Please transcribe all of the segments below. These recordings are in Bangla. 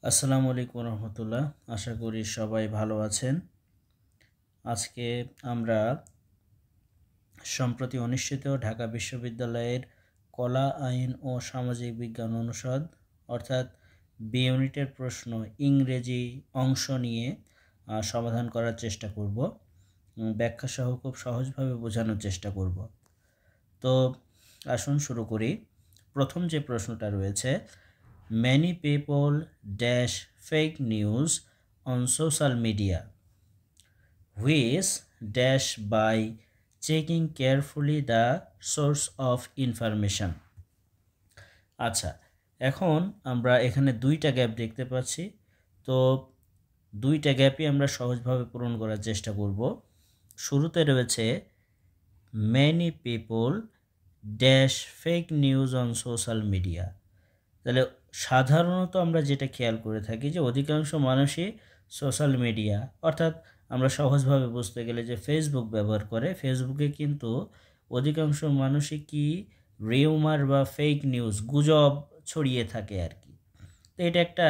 আসসালামু আলাইকুম রহমতুল্লাহ। আশা করি সবাই ভালো আছেন। আজকে আমরা সম্প্রতি অনুষ্ঠিত ঢাকা বিশ্ববিদ্যালয়ের কলা আইন ও সামাজিক বিজ্ঞান অনুষদ অর্থাৎ বি ইউনিটের প্রশ্ন ইংরেজি অংশ নিয়ে সমাধান করার চেষ্টা করব। ব্যাখ্যা সহ খুব সহজভাবে বোঝানোর চেষ্টা করব। তো আসুন শুরু করি। প্রথম যে প্রশ্নটা রয়েছে, many people dash fake news on social media which dash by checking carefully the source of information। আচ্ছা, এখন আমরা এখানে দুইটা গ্যাপ দেখতে পাচ্ছি। তো দুইটা গ্যাপই আমরা সহজভাবে পূরণ করার চেষ্টা করব। শুরুতে রয়েছে many people dash fake news on social media। তাহলে সাধারণত আমরা যেটা খেয়াল করে থাকি যে অধিকাংশ মানুষই সোশ্যাল মিডিয়া অর্থাৎ আমরা সহজভাবে বুঝতে গেলে যে ফেসবুক ব্যবহার করে। ফেসবুকে কিন্তু অধিকাংশ মানুষই কি রিউমার বা ফেক নিউজ গুজব ছড়িয়ে থাকে আর কি। তো এটা একটা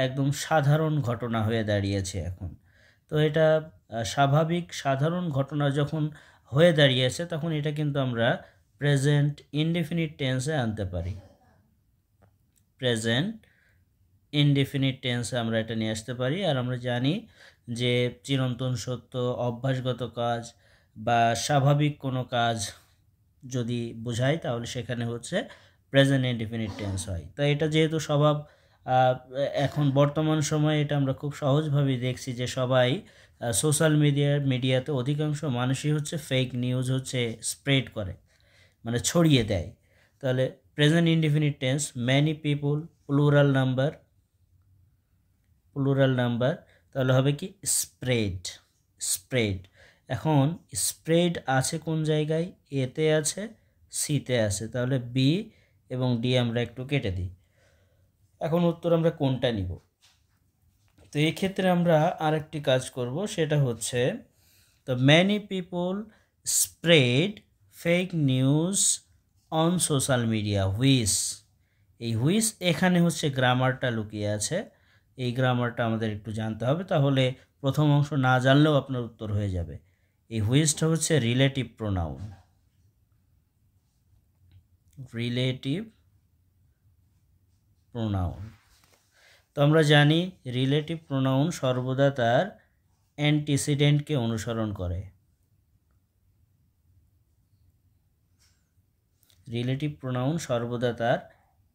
একদম সাধারণ ঘটনা হয়ে দাঁড়িয়েছে এখন। তো এটা স্বাভাবিক সাধারণ ঘটনা যখন হয়ে দাঁড়িয়েছে তখন এটা কিন্তু আমরা প্রেজেন্ট ইনডেফিনিট টেন্সে আনতে পারি। প্রেজেন্ট ইনডেফিনিট টেন্সে আমরা এটা নিয়ে আসতে পারি। আর আমরা জানি যে চিরন্তন সত্য, অভ্যাসগত কাজ বা স্বাভাবিক কোনো কাজ যদি বোঝায় তাহলে সেখানে হচ্ছে প্রেজেন্ট ইনডেফিনিট টেন্স হয়। তাই এটা যেহেতু স্বভাব, এখন বর্তমান সময়ে এটা আমরা খুব সহজভাবেই দেখছি যে সবাই সোশ্যাল মিডিয়াতে অধিকাংশ মানুষই হচ্ছে ফেক নিউজ হচ্ছে স্প্রেড করে, মানে ছড়িয়ে দেয়। তাহলে present indefinite tense many people, plural number তাহলে হবে কি স্প্রেড। এখন স্প্রেড আছে কোন জায়গায়? এতে আছে, সিতে আছে, তাহলে বি এবং ডি আমরা একটু কেটে দিই। এখন উত্তর আমরা কোনটা নিব? তো এই ক্ষেত্রে আমরা আরেকটি কাজ করব, সেটা হচ্ছে তো many people spread fake news on social media which. এই হুইচ এখানে হচ্ছে গ্রামারটা লুকিয়ে আছে। এই গ্রামারটা আমাদের একটু জানতে হবে, তাহলে প্রথম অংশ না জানলেও আপনার উত্তর হয়ে যাবে। এই হুইচটা হচ্ছে রিলেটিভ প্রোনাউন। তো আমরা জানি রিলেটিভ প্রোনাউন সর্বদা তার অ্যান্টিসিডেন্টকে অনুসরণ করে। রিলেটিভ প্রোনাউন সর্বদা তার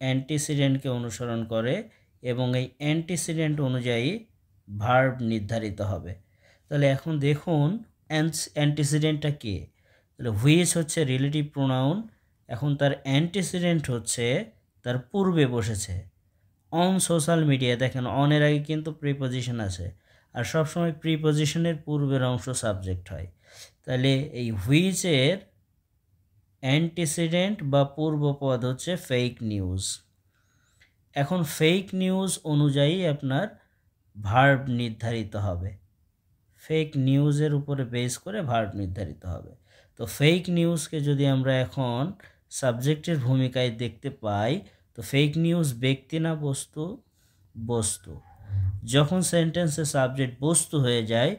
অ্যান্টিসিডেন্টকে অনুসরণ করে এবং এই অ্যান্টিসিডেন্ট অনুযায়ী ভার্ব নির্ধারিত হবে। তাহলে এখন দেখুন অ্যান্টিসিডেন্টটা কে? তাহলে হুইচ হচ্ছে রিলেটিভ প্রোনাউন, এখন তার অ্যান্টিসিডেন্ট হচ্ছে তার পূর্বে বসেছে অন সোশ্যাল মিডিয়া। দেখেন অনের আগে কিন্তু প্রিপোজিশন আছে, আর সবসময় প্রিপোজিশনের পূর্বের অংশ সাবজেক্ট হয়। তাহলে এই হুইচের অ্যান্টিসিডেন্ট বা পূর্বপদ হচ্ছে ফেক নিউজ। এখন ফেক নিউজ অনুযায়ী আপনার ভার্ব নির্ধারিত হবে। ফেক নিউজের উপরে বেস করে ভার্ব নির্ধারিত হবে। তো ফেক নিউজকে যদি আমরা এখন সাবজেক্টের ভূমিকায় দেখতে পাই, তো ফেক নিউজ ব্যক্তি না বস্তু? বস্তু। যখন সেন্টেন্সে সাবজেক্ট বস্তু হয়ে যায়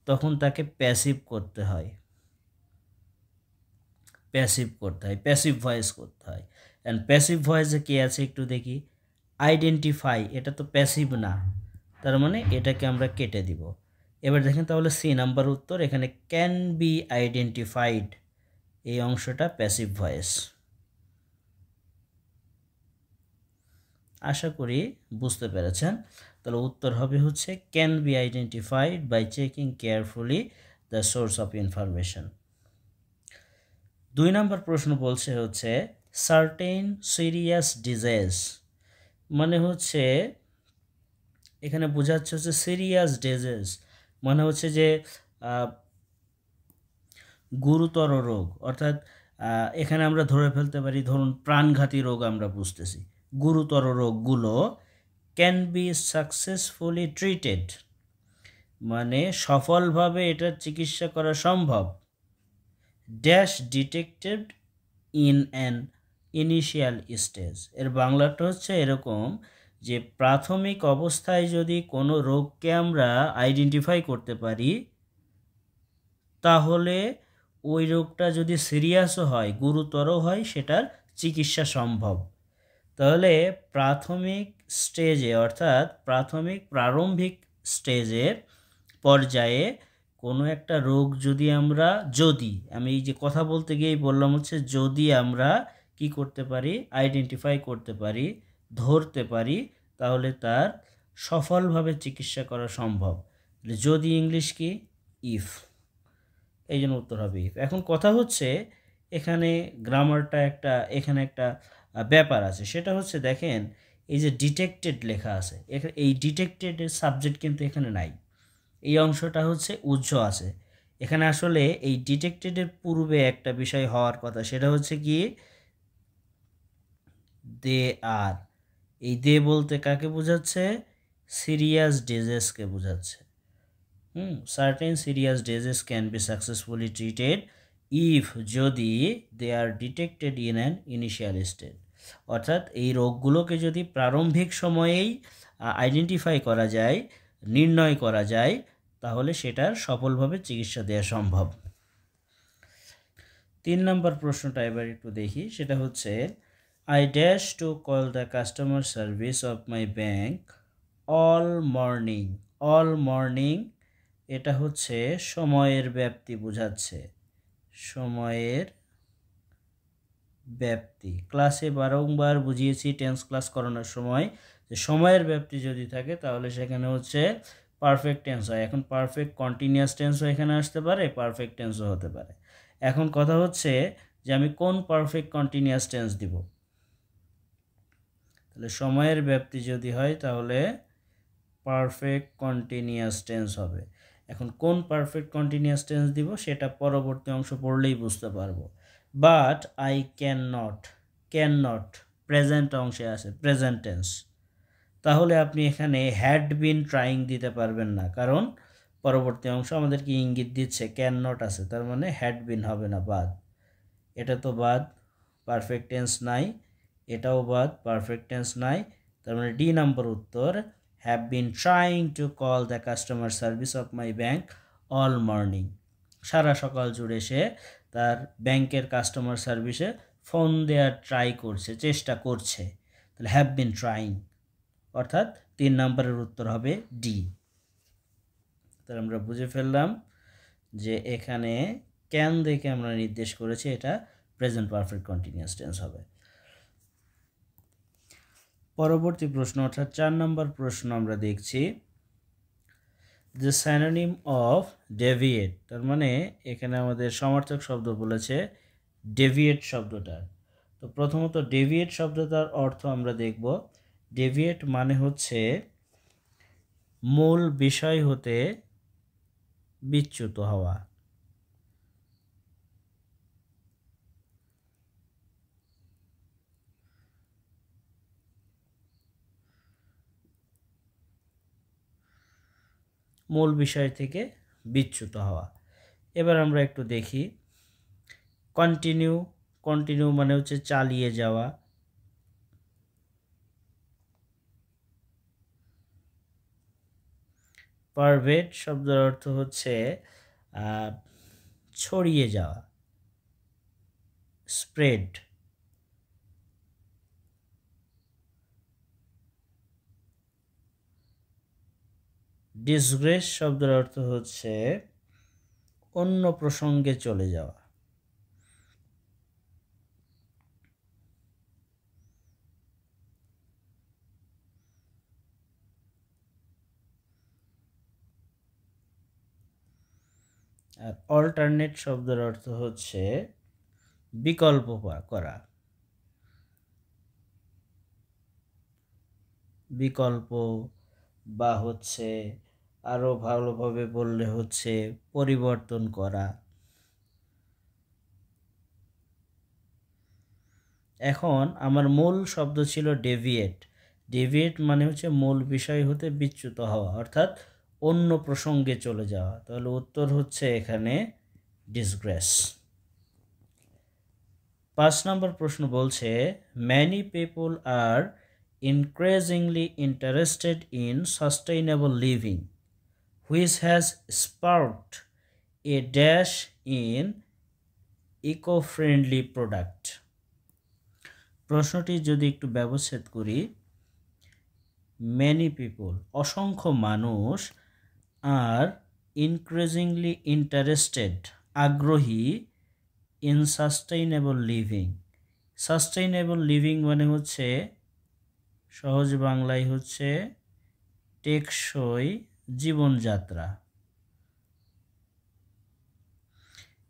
তখন তাকে প্যাসিভ করতে হয়, প্যাসিভ ভয়েস করতে হয়। অ্যান্ড প্যাসিভ ভয়েসে কে আছে একটু দেখি, আইডেন্টিফাই। এটা তো প্যাসিভ না, তার মানে এটাকে আমরা কেটে দিব। এবার দেখেন তাহলে সি নাম্বার উত্তর, এখানে ক্যান বি আইডেন্টিফাইড, এই অংশটা প্যাসিভ ভয়েস। আশা করি বুঝতে পেরেছেন। তাহলে উত্তর হবে হচ্ছে can be identified by checking carefully the source of information. 2 নম্বর প্রশ্ন বলছে হচ্ছে সার্টেন সিরিয়াস ডিজিজ, মানে হচ্ছে এখানে বোঝাচ্ছে হচ্ছে সিরিয়াস ডিজিজ মানে হচ্ছে যে গুরুতর রোগ, অর্থাৎ এখানে আমরা ধরে ফেলতে পারি ধরুন প্রাণঘাতী রোগ আমরা বুঝতেছি। গুরুতর রোগগুলো ক্যান বি সাকসেসফুলি ট্রিটেড, মানে সফলভাবে এটার চিকিৎসা করা সম্ভব। Dash detected in an initial stage, এর বাংলাটা হচ্ছে এরকম যে প্রাথমিক অবস্থায় যদি কোনো রোগকে আমরা আইডেন্টিফাই করতে পারি, তাহলে ওই রোগটা যদি সিরিয়াসও হয়, গুরুতর হয়, সেটার চিকিৎসা সম্ভব। তাহলে প্রাথমিক স্টেজে অর্থাৎ প্রারম্ভিক স্টেজের পর্যায়ে কোনো একটা রোগ যদি আমি এই যে কথা বলতে গিয়েই বললাম হচ্ছে যদি আমরা কি করতে পারি, আইডেন্টিফাই করতে পারি, ধরতে পারি, তাহলে তার সফলভাবে চিকিৎসা করা সম্ভব। যদি ইংলিশ কি, ইফ, এই জন্য উত্তর হবে ইফ। এখন কথা হচ্ছে এখানে গ্রামারটা এখানে একটা ব্যাপার আছে, সেটা হচ্ছে দেখেন এই যে ডিটেক্টেড লেখা আছে, এই ডিটেক্টেডের সাবজেক্ট কিন্তু এখানে নাই, এই অংশটা হচ্ছে উজ্জ আছে। এখানে আসলে এই ডিটেক্টেডের পূর্বে একটা বিষয় হওয়ার কথা, সেটা হচ্ছে কি দে আর। এই দে বলতে কাকে বোঝাচ্ছে? সিরিয়াস ডিজিজকে বোঝাচ্ছে। Certain serious diseases can be successfully treated if যদি they are detected in an initial stage। অর্থাৎ এই রোগগুলোকে যদি প্রারম্ভিক সময়েই আইডেন্টিফাই করা যায়, নির্ণয় করা যায়, তাহলে সেটার সফলভাবে চিকিৎসা দেওয়া সম্ভব। 3 নম্বর প্রশ্নটা এবার একটু দেখি, সেটা হচ্ছে I dash to call the customer service of my bank all morning। এটা হচ্ছে সময়ের ব্যাপ্তি বোঝাচ্ছে, সময়ের ব্যাপ্তি। ক্লাসে বারংবার বুঝিয়েছি টেন্স ক্লাস করানোর সময় যে সময়ের ব্যাপ্তি যদি থাকে তাহলে সেখানে হচ্ছে পারফেক্ট টেন্স হয়। এখন পারফেক্ট কন্টিনিউয়াস টেন্সও এখানে আসতে পারে, পারফেক্ট টেন্সও হতে পারে। এখন কথা হচ্ছে যে আমি কোন পারফেক্ট কন্টিনিউয়াস টেন্স দিব। তাহলে সময়ের ব্যাপ্তি যদি হয় তাহলে পারফেক্ট কন্টিনিউয়াস টেন্স হবে। এখন কোন পারফেক্ট কন্টিনিউয়াস টেন্স দিব সেটা পরবর্তী অংশ পড়লেই বুঝতে পারবো। But I can not present অংশে আছে, প্রেজেন্ট টেন্স। তাহলে আপনি এখানে হ্যাড বিন ট্রাইং দিতে পারবেন না, কারণ পরবর্তী অংশ আমাদেরকে ইঙ্গিত দিচ্ছে ক্যান নট আছে, তার মানে হ্যাড বিন হবে না, বাদ। এটা তো বাদ, পারফেক্ট টেন্স নাই, এটাও বাদ, পারফেক্ট টেন্স নাই, তার মানে ডি নম্বর উত্তর have been trying to call the customer service of my bank all morning। সারা সকাল জুড়ে সে তার ব্যাংকের কাস্টমার সার্ভিসে ফোন দেওয়ার ট্রাই করছে, চেষ্টা করছে। তাহলে হ্যাভ বিন ট্রাইং, অর্থাৎ 3 নম্বরের উত্তর হবে ডি। তাহলে আমরা বুঝে ফেললাম যে এখানে ক্যান দেখে আমরা নির্দেশ করেছি এটা প্রেজেন্ট পারফেক্ট কন্টিনিউয়াস টেন্স হবে। পরবর্তী প্রশ্ন অর্থাৎ 4 নম্বর প্রশ্ন আমরা দেখছি দ্য সিনোনিম অফ ডেভিয়েট। তার মানে এখানে আমাদের সমার্থক শব্দ বলেছে ডেভিয়েট শব্দটা। তো প্রথমত ডেভিয়েট শব্দটার অর্থ আমরা দেখব। ডেভিয়েট মানে হচ্ছে মূল বিষয় হতে বিচ্যুত হওয়া। মূল বিষয় থেকে বিচ্যুত হওয়া। এবার আমরা একটু দেখি কন্টিনিউ মানে হচ্ছে চালিয়ে যাওয়া। পারভেট শব্দের অর্থ হচ্ছে ছড়িয়ে যাওয়া, স্প্রেড। ডিসগ্রেস শব্দের অর্থ হচ্ছে অন্য প্রসঙ্গে চলে যাওয়া। আর অল্টারনেট শব্দের অর্থ হচ্ছে বিকল্প করা, বিকল্প, বা হচ্ছে আরও ভালোভাবে বললে হচ্ছে পরিবর্তন করা। এখন আমার মূল শব্দ ছিল ডেভিয়েট। ডেভিয়েট মানে হচ্ছে মূল বিষয় হতে বিচ্যুত হওয়া, অর্থাৎ অন্য প্রসঙ্গে চলে যাওয়া। তাহলে উত্তর হচ্ছে এখানে ডিসগ্রেস। 5 নম্বর প্রশ্ন বলছে many people are increasingly interested in sustainable living, which has sparked a dash in eco-friendly product. প্রশ্নটি যদি একটু ব্যবচ্ছেদ করি, many people অসংখ্য মানুষ আর increasingly interested আগ্রহী in sustainable living. Sustainable living মানে হচ্ছে সহজ বাংলায় হচ্ছে টেকসই জীবনযাত্রা।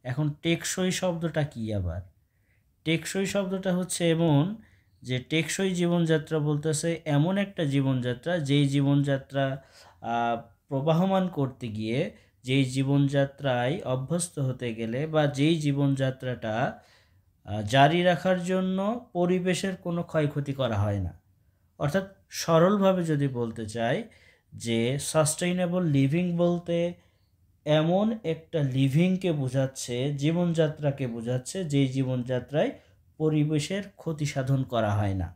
এখন টেকসই শব্দটা কি আবার? টেকসই শব্দটা হচ্ছে এমন যে টেকসই জীবনযাত্রা বলতেছে এমন একটা জীবনযাত্রা যেই জীবনযাত্রা প্রবাহমান করতে গিয়ে, যেই জীবনযাত্রায় অভ্যস্ত হতে গেলে বা যেই জীবনযাত্রাটা জারি রাখার জন্য পরিবেশের কোনো ক্ষয়ক্ষতি করা হয় না। অর্থাৎ সরলভাবে যদি বলতে চাই যে সাস্টেইনেবল লিভিং বলতে এমন একটা লিভিংকে বোঝাচ্ছে, জীবনযাত্রাকে বোঝাচ্ছে যেই জীবনযাত্রায় পরিবেশের ক্ষতি সাধন করা হয় না।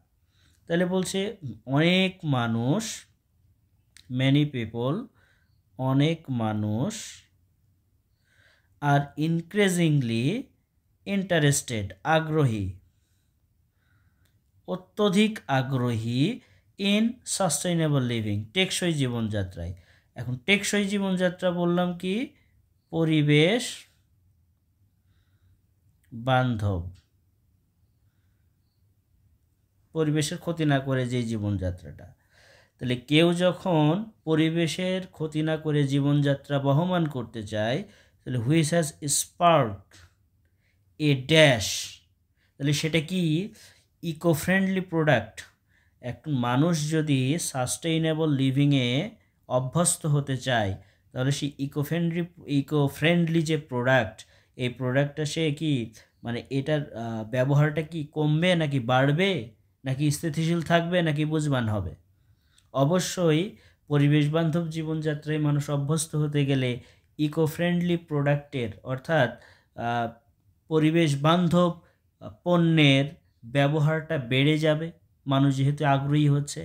তাহলে বলছে অনেক মানুষ, many people, অনেক মানুষ আর increasingly interested আগ্রহী, অত্যধিক আগ্রহী ইন সাস্টেইনেবল লিভিং টেকসই জীবনযাত্রায়। এখন টেকসই জীবনযাত্রা বললাম কি? পরিবেশ বান্ধব, পরিবেশের ক্ষতি না করে যে জীবনযাত্রাটা। তাহলে কেউ যখন পরিবেশের ক্ষতি না করে জীবনযাত্রা বহমান করতে চায়, তাহলে which has spark a dash, তাহলে সেটা কি? Eco friendly product. এক মানুষ যদি সাস্টেইনেবল লিভিংয়ে অভ্যস্ত হতে চায়, তাহলে সেই ইকো ফ্রেন্ডলি যে প্রোডাক্ট, এই প্রোডাক্টটা সে কি মানে এটার ব্যবহারটা কি কমবে নাকি বাড়বে, নাকি স্থিতিশীল থাকবে, নাকি বুঝবান হবে? অবশ্যই পরিবেশ বান্ধব জীবনযাত্রায় মানুষ অভ্যস্ত হতে গেলে ইকো ফ্রেন্ডলি প্রোডাক্টের অর্থাৎ পরিবেশ বান্ধব পণ্যের ব্যবহারটা বেড়ে যাবে, মানুষ যেহেতু আগ্রহী হচ্ছে।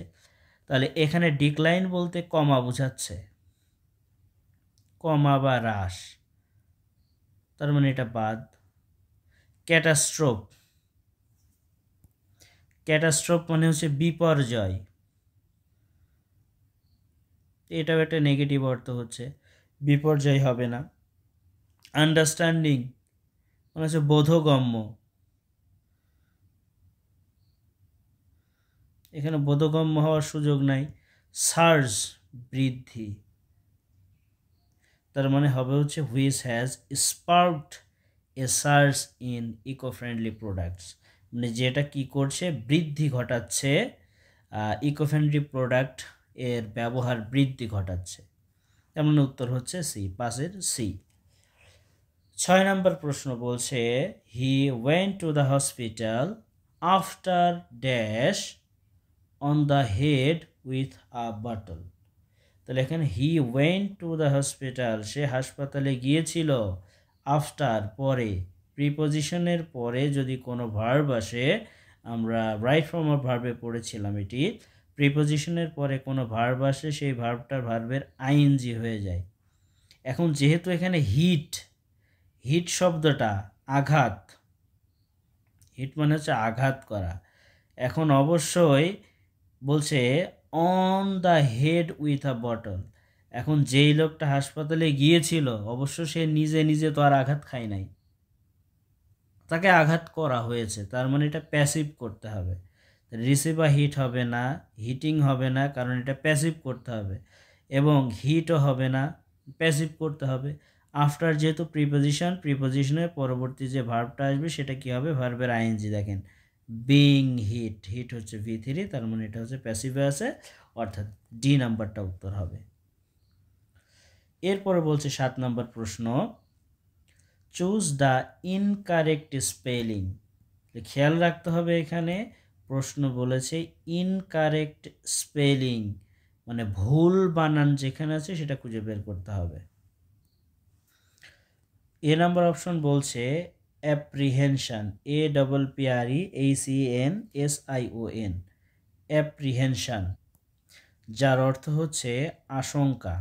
তাহলে এখানে ডিক্লাইন বলতে কমা বোঝাচ্ছে, কমা বা হ্রাস, তার মানে এটা বাদ। ক্যাটাস্ট্রোফ, ক্যাটাস্ট্রোফ মানে হচ্ছে বিপর্যয়, এটাও একটা নেগেটিভ অর্থ হচ্ছে, বিপর্যয় হবে না। আন্ডারস্ট্যান্ডিং মানে হচ্ছে বোধগম্য, এখানে বোধগম্য হওয়ার সুযোগ নাই। সার্জ বৃদ্ধি, তার মানে হবে হচ্ছে which has sparked a surge in eco friendly products, মানে যেটা কি করছে? বৃদ্ধি ঘটাচ্ছে, ইকো ফ্রেন্ডলি প্রোডাক্ট এর ব্যবহার বৃদ্ধি ঘটাচ্ছে। তার মানে উত্তর হচ্ছে সি, পাশের সি। 6 নম্বর প্রশ্ন বলছে he went to the hospital after dash on the head with a bottle. তাহলে এখানে he went to the hospital, সে হাসপাতালে গিয়েছিল, আফটার পরে, প্রিপোজিশনের পরে যদি কোনো ভার্ব আসে, আমরা রাইট ফর্ম অফ ভার্বে পড়েছিলাম এটি, প্রিপোজিশনের পরে কোনো ভার্ব আসে সেই ভার্বের আইএনজি হয়ে যায়। এখন যেহেতু এখানে হিট শব্দটা আঘাত, হিট মানে হচ্ছে আঘাত করা, এখন অবশ্যই বলছে on the head with a bottle. এখন যেই লোকটা হাসপাতালে গিয়েছিল অবশ্য সে নিজে নিজে তো আর আঘাত খায় নাই, তাকে আঘাত করা হয়েছে, তার মানে এটা প্যাসিভ করতে হবে। রিসিভ বা হিট হবে না, হিটিং হবে না, কারণ এটা প্যাসিভ করতে হবে, এবং হিটও হবে না, প্যাসিভ করতে হবে। আফটার যেহেতু প্রিপোজিশনের পরবর্তী যে ভার্বটা আসবে সেটা কি হবে? ভার্বের আইএনজি। দেখেন বিং হিট হচ্ছে V3, তার মানে এটা হচ্ছে প্যাসিভে আছে, অর্থাৎ ডি নাম্বারটা উত্তর হবে। এরপরে বলছে 7 নম্বর প্রশ্ন চুজ দ্য ইনকারেক্ট স্পেলিং। খেয়াল রাখতে হবে এখানে প্রশ্ন বলেছে ইনকারেক্ট স্পেলিং, মানে ভুল বানান যেখানে আছে সেটা খুঁজে বের করতে হবে। এ নাম্বার অপশন বলছে অ্যাপ্রিহেনশন, APPREHENSION, অ্যাপ্রিহেনশন, যার অর্থ হচ্ছে আশঙ্কা।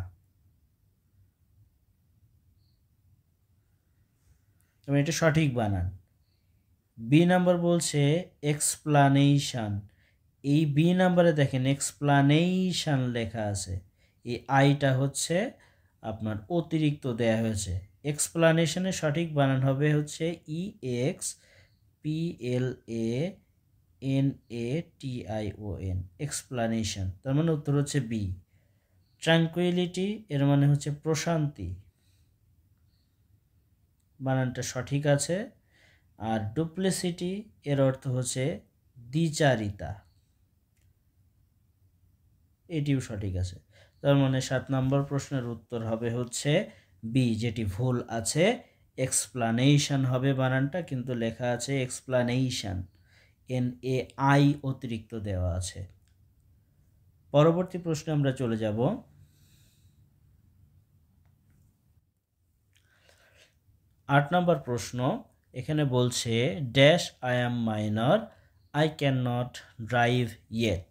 তবে এটা সঠিক বানান। বি নাম্বার বলছে এক্সপ্লানেশন। এই বি নাম্বারে দেখেন এক্সপ্লানেশন লেখা আছে, এই আইটা হচ্ছে আপনার অতিরিক্ত দেয়া হয়েছে। এক্সপ্লানেশনের সঠিক বানান হবে হচ্ছে EXPLANATION, এক্সপ্লানেশন। তার মানে উত্তর হচ্ছে বি। ট্রাঙ্কুইলিটি এর মানে হচ্ছে প্রশান্তি, বানানটা সঠিক আছে। আর ডুপ্লিসিটি এর অর্থ হচ্ছে দ্বিচারিতা, এটিও সঠিক আছে। তার মানে 7 নম্বর প্রশ্নের উত্তর হবে হচ্ছে বি, যেটি ভুল আছে। এক্সপ্লানেশন হবে বানানটা, কিন্তু লেখা আছে এক্সপ্লানেশন, NAI অতিরিক্ত দেওয়া আছে। পরবর্তী প্রশ্নে আমরা চলে যাব। 8 নম্বর প্রশ্ন। এখানে বলছে dash I am minor, I can not drive yet.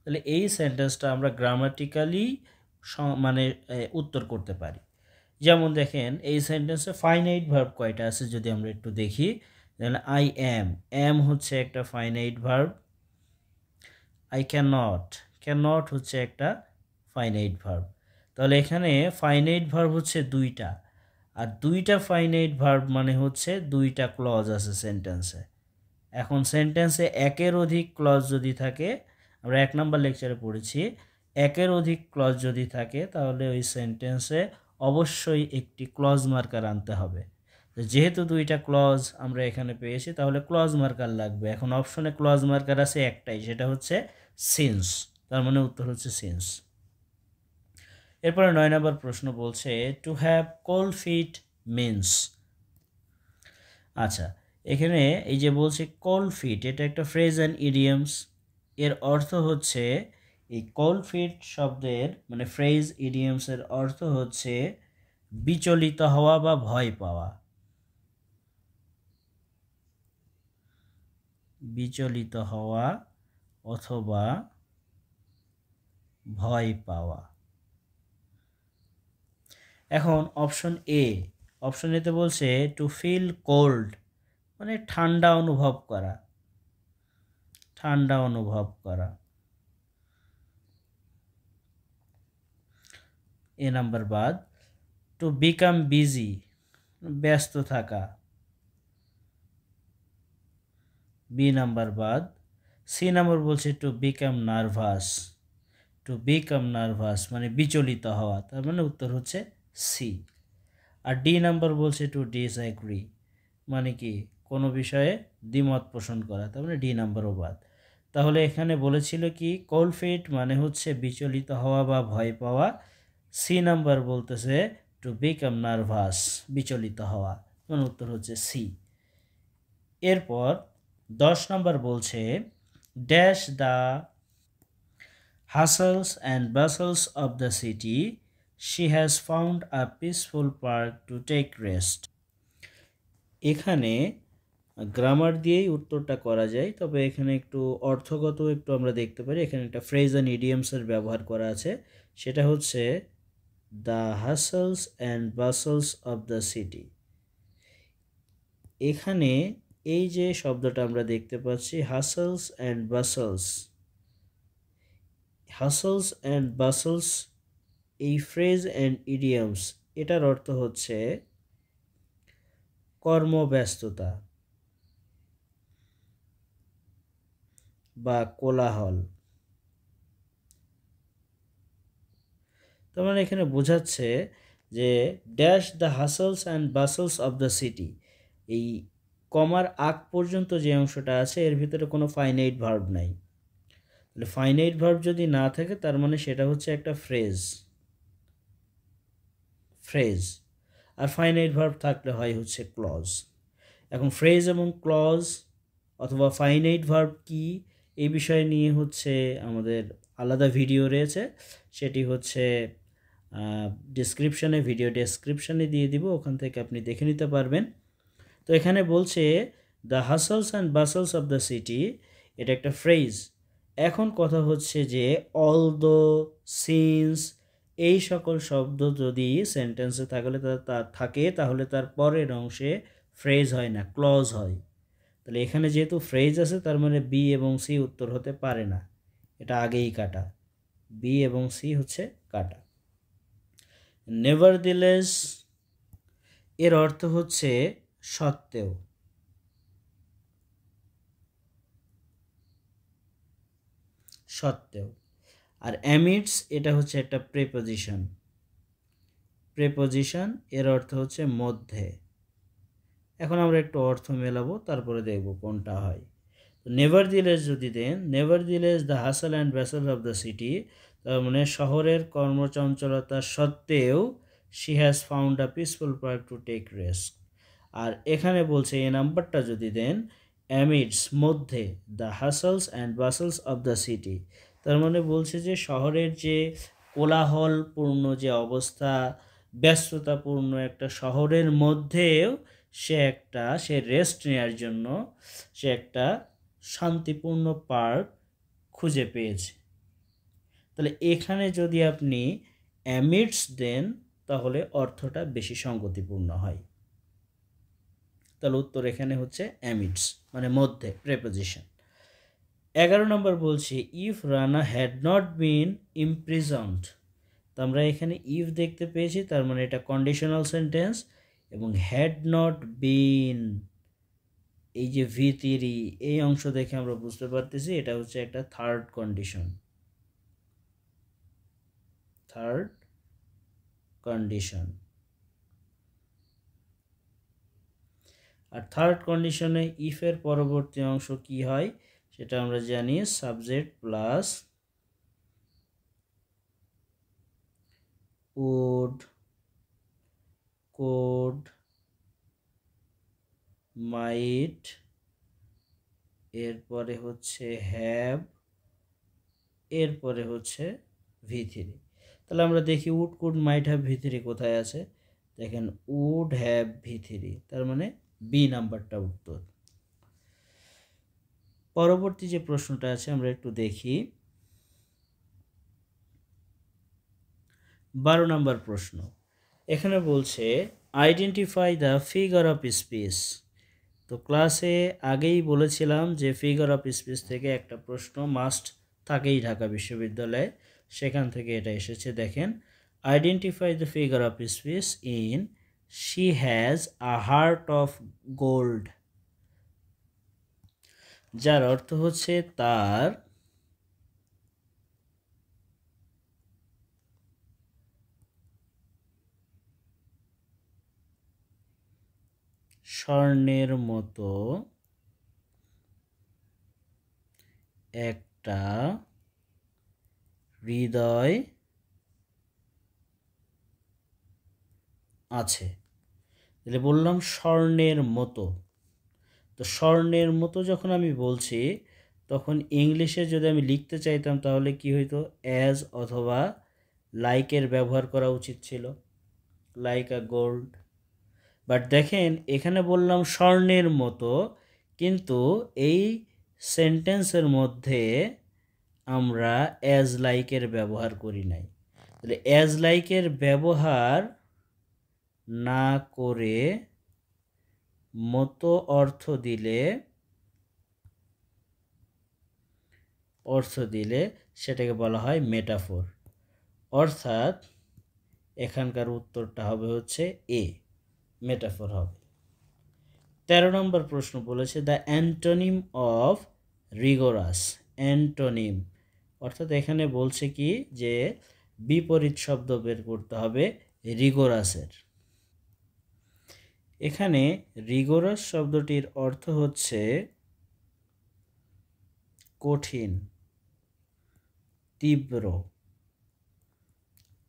তাহলে এই সেন্টেন্সটা আমরা গ্রামাটিক্যালি মানে উত্তর করতে পারি। যেমন দেখেন এই সেন্টেন্সে ফাইনাইট ভার্ব কয়টা আছে যদি আমরা একটু দেখি। যেমন আই অ্যাম হচ্ছে একটা finite verb. I can not হচ্ছে একটা ফাইনাইট ভার্ব। তাহলে এখানে ফাইনাইট ভার্ব হচ্ছে দুইটা, আর দুইটা ফাইনাইট ভার্ব মানে হচ্ছে দুইটা ক্লজ আছে সেন্টেন্সে। এখন সেন্টেন্সে একের অধিক ক্লজ যদি থাকে, আমরা 1 নম্বর লেকচারে পড়েছি, একের অধিক ক্লজ যদি থাকে তাহলে ওই সেন্টেন্সে অবশ্যই একটি ক্লজ মার্কার আনতে হবে। যেহেতু দুইটা ক্লজ আমরা এখানে পেয়েছি তাহলে ক্লজ মার্কার লাগবে। এখন অপশনে ক্লজ মার্কার আছে একটাই, সেটা হচ্ছে সিন্স। তার মানে উত্তর হচ্ছে সিন্স। এরপরে 9 নম্বর প্রশ্ন বলছে to have cold feet means. আচ্ছা, এখানে এই যে বলছে কোল্ড ফিট, এটা একটা ফ্রেজ অ্যান্ড ইডিয়মস। এর অর্থ হচ্ছে এই কোল্ড ফিট শব্দের মানে ফ্রেজ ইডিয়মসের অর্থ হচ্ছে বিচলিত হওয়া বা ভয় পাওয়া। বিচলিত হওয়া অথবা ভয় পাওয়া। এখন অপশন এতে বলছে টু ফিল কোল্ড, মানে ঠান্ডা অনুভব করা, ঠান্ডা অনুভব করা। এ নাম্বার বাদ। টু বিকাম বিজি, ব্যস্ত থাকা। বি নাম্বার বাদ। সি নাম্বার বলছে to become nervous, to become nervous মানে বিচলিত হওয়া, তার মানে উত্তর হচ্ছে সি। আর ডি নাম্বার বলছে টু ডিসএগ্রি, মানে কি কোনো বিষয়ে দ্বিমত পোষণ করা, তার মানে ডি নাম্বারও বাদ। তাহলে এখানে বলেছিল কি কোল্ড ফিট মানে হচ্ছে বিচলিত হওয়া বা ভয় পাওয়া। সি নাম্বার বলতেছে টু বিকাম নার্ভাস, বিচলিত হওয়া, মানে উত্তর হচ্ছে সি। এরপর 10 নম্বর বলছে dash the hustles and bustles of the city she has found a peaceful park to take rest. এখানে গ্রামার দিয়েই উত্তরটা করা যায়, তবে এখানে একটু অর্থগত একটু আমরা দেখতে পারি। এখানে একটা ফ্রেজ অ্যান্ড ইডিয়মসের ব্যবহার করা আছে, সেটা হচ্ছে the hustles and bustles of the city. এখানে এই যে শব্দটা আমরা দেখতে পাচ্ছি হাসলস অ্যান্ড বাসলস, হাসলস অ্যান্ড বাসলস, এই ফ্রেজ অ্যান্ড ইডিয়মস এটার অর্থ হচ্ছে কর্মব্যস্ততা বা কোলাহল। তার মানে এখানে বোঝাচ্ছে যে dash the hustles and bustles of the city, এই কমার আগ পর্যন্ত যে অংশটা আছে এর ভিতরে কোনো ফাইনাইট ভার্ব নাই। তাহলে ফাইনাইট ভার্ব যদি না থাকে তার মানে সেটা হচ্ছে একটা ফ্রেজ, আর ফাইনাইট ভার্ব থাকলে হয় হচ্ছে ক্লজ। এখন ফ্রেজ এবং ক্লজ অথবা ফাইনাইট ভার্ব কি এই বিষয় নিয়ে হচ্ছে আমাদের আলাদা ভিডিও রয়েছে, সেটি হচ্ছে ভিডিও ডেসক্রিপশানে দিয়ে দিব, ওখান থেকে আপনি দেখে নিতে পারবেন। তো এখানে বলছে the hustles and bustles of the city, এটা একটা ফ্রেজ এখন কথা হচ্ছে যে অলদো, সিন্স এই সকল শব্দ যদি সেন্টেন্সে থাকে তাহলে তার পরের অংশে ফ্রেজ হয় না, ক্লজ হয়। তাহলে এখানে যেহেতু ফ্রেজ আছে তার মানে বি এবং সি উত্তর হতে পারে না, এটা আগেই কাটা। বি এবং সি হচ্ছে কাটা। নেভারদিলেস এর অর্থ হচ্ছে সত্ত্বেও। সত্ত্বেও। আর অ্যামিডস এটা হচ্ছে একটা প্রেপোজিশন। প্রেপোজিশন এর অর্থ হচ্ছে মধ্যে। এখন আমরা একটু অর্থ মেলাবো, তারপরে দেখব কোনটা হয়। নেভারদিলেস যদি দেন, nevertheless the hustle and bustle of the city, তার মানে শহরের কর্মচঞ্চলতা সত্ত্বেও she has found a peaceful park to take rest. আর এখানে বলছে এই নাম্বারটা যদি দেন, অ্যামিডস মধ্যে the hustles and bustles of the city, তার মানে বলছে যে শহরের যে কোলাহলপূর্ণ যে অবস্থা, ব্যস্ততাপূর্ণ একটা শহরের মধ্যেও সে রেস্ট নেওয়ার জন্য সে একটা শান্তিপূর্ণ পার্ক খুঁজে পেয়েছে। তাহলে এখানে যদি আপনি অ্যামিডস দেন তাহলে অর্থটা বেশি সঙ্গতিপূর্ণ হয়। তাহলে উত্তর এখানে হচ্ছে অ্যামিডস, মানে মধ্যে, প্রেপোজিশন। 11 নম্বর বলছি if Rana had not been imprisoned. তো আমরা এখানে ইফ দেখতে পেয়েছি, তার মানে এটা কন্ডিশনাল সেন্টেন্স, এবং হ্যাড নট বিন, এই যে ভিতিরি এই অংশ দেখে আমরা বুঝতে পারতেছি এটা হচ্ছে একটা থার্ড কন্ডিশন। Third condition. আর থার্ড কন্ডিশনে ইফের পরবর্তী অংশ কি হয় সেটা আমরা জানি, সাবজেক্ট প্লাস উড, কোড, মাইট, এরপরে হচ্ছে হ্যাভ, এরপরে হচ্ছে ভি3। তাহলে আমরা দেখি উড, কুড, মাইট, হ্যাভ, ভি3 কোথায় আছে। দেখেন উড হ্যাভ ভি3, তার মানে বি নাম্বারটা উত্তর। পরবর্তী যে প্রশ্নটা আছে আমরা একটু দেখি। 12 নম্বর প্রশ্ন। এখানে বলছে identify the figure of speech. তো ক্লাসে আগেই বলেছিলাম যে ফিগার অফ স্পিচ থেকে একটা প্রশ্ন মাস্ট থাকেই ঢাকা বিশ্ববিদ্যালয়ে, সেখান থেকে এটা এসেছে। দেখেন, identify the figure of speech in she has a heart of gold, যার অর্থ হচ্ছে তার স্বর্ণের মতো একটা হৃদয় আছে। তাহলে বললাম স্বর্ণের মতো। তো স্বর্ণের মতো যখন আমি বলছি তখন ইংলিশে যদি আমি লিখতে চাইতাম তাহলে কি হইতো, অ্যাজ অথবা লাইকের ব্যবহার করা উচিত ছিল, লাইক আ গোল্ড। বাট দেখেন এখানে বললাম স্বর্ণের মতো, কিন্তু এই সেন্টেন্সের মধ্যে আমরা অ্যাজ লাইকের ব্যবহার করি নাই। তাহলে অ্যাজ লাইকের ব্যবহার না করে মতো অর্থ দিলে সেটাকে বলা হয় মেটাফোর। অর্থাৎ এখানকার উত্তরটা হবে হচ্ছে এ, মেটাফোর হবে। 13 নম্বর প্রশ্ন বলেছে the antonym of rigorous. Antonym অর্থাৎ এখানে বলছে কি যে বিপরীত শব্দ বের করতে হবে রিগোরাসের। এখানে রিগোরাস শব্দটির অর্থ হচ্ছে কঠিন, তীব্র,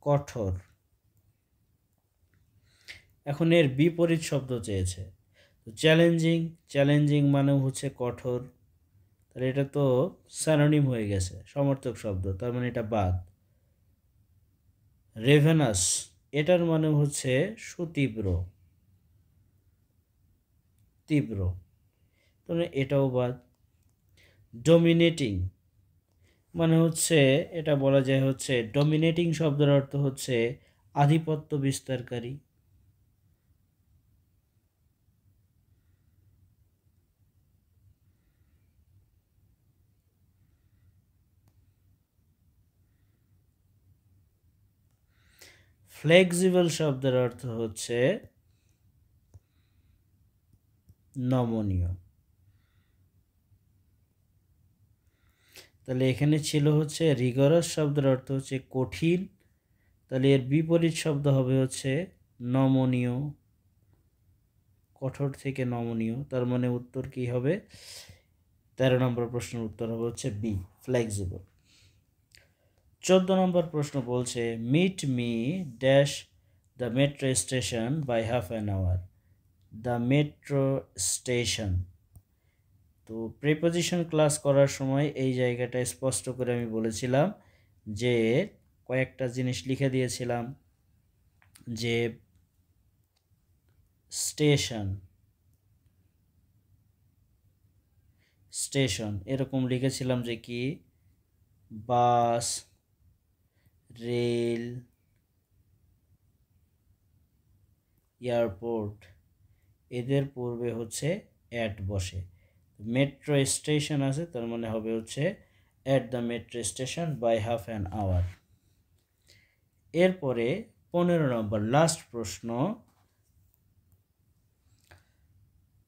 কঠোর। এখন এর বিপরীত শব্দ চেয়েছে, চ্যালেঞ্জিং। চ্যালেঞ্জিং মানেও হচ্ছে কঠোর, তাহলে এটা তো স্যানোনিম হয়ে গেছে, সমর্থক শব্দ, তার মানে এটা বাদ। রেভেনাস এটার মানে হচ্ছে সুতীব্র, তীব্র, তাহলে এটাও বাদ। ডোমিনেটিং মানে হচ্ছে এটা বলা যায় হচ্ছে ডমিনেটিং শব্দের অর্থ হচ্ছে আধিপত্য বিস্তারকারী। ফ্লেক্সিবল শব্দের অর্থ হচ্ছে নমনীয়। তাহলে এখানে ছিল হচ্ছে রিগরাস শব্দের অর্থ হচ্ছে কঠিন, তাহলে এর বিপরীত শব্দ হবে হচ্ছে নমনীয়, কঠোর থেকে নমনীয়। তার মানে উত্তর কি হবে? 13 নম্বর প্রশ্নের উত্তর হবে হচ্ছে বি, ফ্লেক্সিবল। 14 নম্বর প্রশ্ন বলছে meet me dash the metro station by half an hour. The metro station, তো প্রিপোজিশন ক্লাস করার সময় এই জায়গাটা স্পষ্ট করে আমি বলেছিলাম যে কয়েকটা জিনিস লিখে দিয়েছিলাম, যে স্টেশন স্টেশন এরকম লিখেছিলাম যে কি বাস, রেল, এয়ারপোর্ট, এদের পূর্বে হচ্ছে অ্যাট বসে। মেট্রো স্টেশন আছে, তার মানে হবে হচ্ছে at the metro station by half an hour. এরপরে 15 নম্বর লাস্ট প্রশ্ন।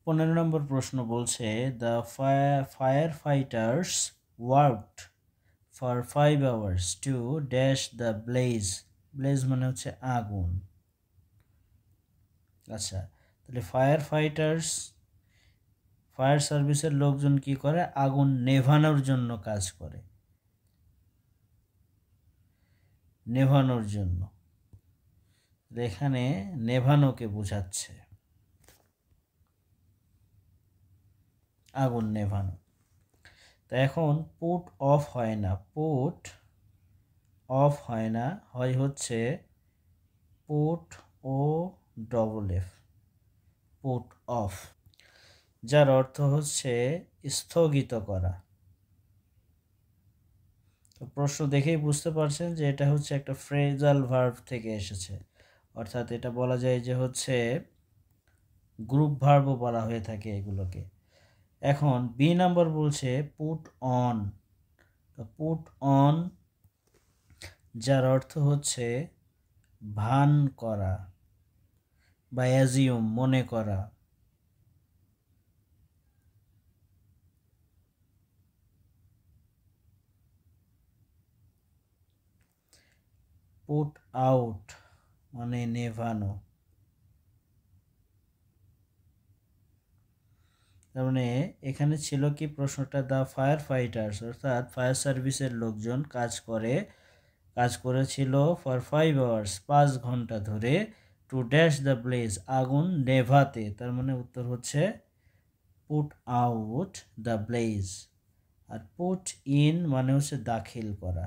15 নম্বর প্রশ্ন বলছে the fire fighters worked for 5 hours to dash the blaze. Blaze মানে হচ্ছে আগুন। আচ্ছা, তাহলে ফায়ার সার্ভিসের লোকজন কি করে? আগুন নেভানোর জন্য কাজ করে, নেভানোর জন্য। এখানে নেভানোকে বোঝাচ্ছে, আগুন নেভানো। তা এখন পুট অফ হয় না, পুট অফ হয় না, হয় হচ্ছে পুট ও ডবল এফ, পুট অফ, যার অর্থ হচ্ছে স্থগিত করা। তো প্রশ্ন দেখেই বুঝতে পারছেন যে এটা হচ্ছে একটা ফ্রেজাল ভার্ব থেকে এসেছে, অর্থাৎ এটা বলা যায় যে হচ্ছে গ্রুপ ভার্বও বলা হয়ে থাকে এগুলোকে। এখন বি নাম্বার বলছে পুট অন। তো পুট অন, যার অর্থ হচ্ছে ভান করা বা অ্যাজিউম, মনে করা। পুট আউট মানে নেভানো। তার মানে এখানে ছিল কি প্রশ্নটা, দ্য ফায়ার ফাইটার্স অর্থাৎ ফায়ার সার্ভিসের লোকজন কাজ করেছিল ফর 5 hours 5 ঘন্টা ধরে টু ড্যাশ দ্য ব্লেজ আগুন নেভাতে। তার মানে উত্তর হচ্ছে পুট আউট দ্য ব্লেজ। আর পুট ইন মানে হচ্ছে দাখিল করা,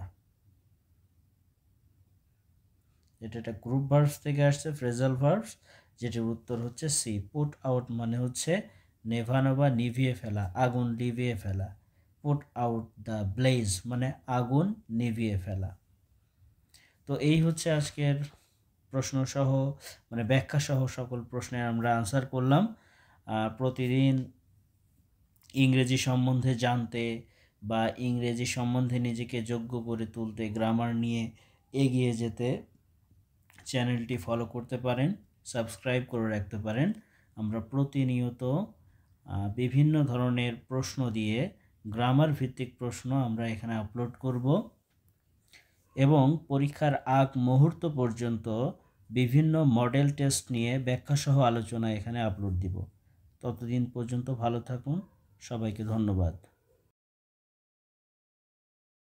এটা একটা গ্রুপ ভার্বস থেকে আসছে, ফ্রেজাল ভার্বস, যেটির উত্তর হচ্ছে সি। পুট আউট মানে হচ্ছে নেভানো বা নিভিয়ে ফেলা, আগুন নিভিয়ে ফেলা। পুট আউট দ্য ব্লেজ মানে আগুন নিভিয়ে ফেলা। তো এই হচ্ছে আজকের প্রশ্নসহ মানে ব্যাখ্যাসহ সকল প্রশ্নের আমরা আনসার করলাম। প্রতিদিন ইংরেজি সম্বন্ধে জানতে বা ইংরেজি সম্বন্ধে নিজেকে যোগ্য করে তুলতে, গ্রামার নিয়ে এগিয়ে যেতে চ্যানেলটি ফলো করতে পারেন, সাবস্ক্রাইব করে রাখতে পারেন। আমরা প্রতিনিয়ত বিভিন্ন ধরনের প্রশ্ন দিয়ে গ্রামার ভিত্তিক প্রশ্ন আমরা এখানে আপলোড করব এবং পরীক্ষার আগ মুহূর্ত পর্যন্ত বিভিন্ন মডেল টেস্ট নিয়ে ব্যাখ্যাসহ আলোচনা এখানে আপলোড দিব। ততদিন পর্যন্ত ভালো থাকুন, সবাইকে ধন্যবাদ।